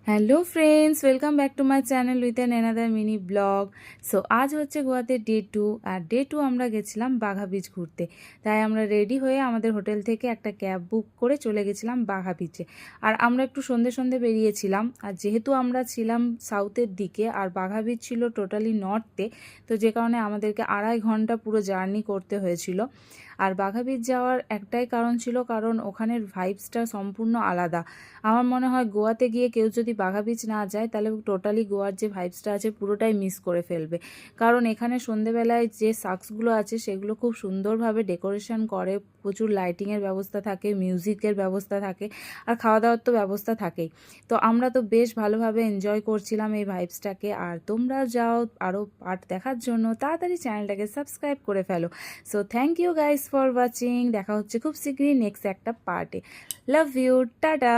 Hello friends, welcome back to my channel with an another mini blog. So আজ হচ্ছে গোয়াতে day 2, আর day 2 আমরা গেছিলাম বাঘা বিচ ঘুরতে। তাই আমরা রেডি হয়ে আমাদের হোটেল থেকে একটা ক্যাব বুক করে চলে গেছিলাম বাঘা বিচে। আর আমরা একটু সন্ধে সন্ধে বেরিয়েছিলাম, আর যেহেতু আমরা ছিলাম সাউথের দিকে আর বাঘা বিচ ছিল টোটালি নর্থে, তো যে কারণে আমাদেরকে 2.5 ঘন্টা পুরো জার্নি করতে হয়েছিল। আর বাঘা বিচ যাওয়ার একটাই কারণ ছিল, কারণ ওখানের ভাইবসটা সম্পূর্ণ আলাদা। আমার মনে হয় গোয়াতে গিয়ে কেউ যদি বাঘা বিচ না যায় তাহলে টোটালি গোয়ার যে ভাইবসটা আছে পুরোটাই মিস করে ফেলবে। কারণ এখানে সন্ধেবেলায় যে সাকসগুলো আছে সেগুলো খুব সুন্দরভাবে ডেকোরেশন করে, প্রচুর লাইটিংয়ের ব্যবস্থা থাকে, মিউজিকের ব্যবস্থা থাকে, আর খাওয়া দাওয়ার তো ব্যবস্থা থাকেই। তো আমরা তো বেশ ভালোভাবে এনজয় করছিলাম এই ভাইবসটাকে। আর তোমরা যাও আরও পার্ট দেখার জন্য তাড়াতাড়ি চ্যানেলটাকে সাবস্ক্রাইব করে ফেলো। So thank you guys for watching. দেখা হচ্ছে খুব শীঘ্রই নেক্সট একটা পার্টে। Love you, tata.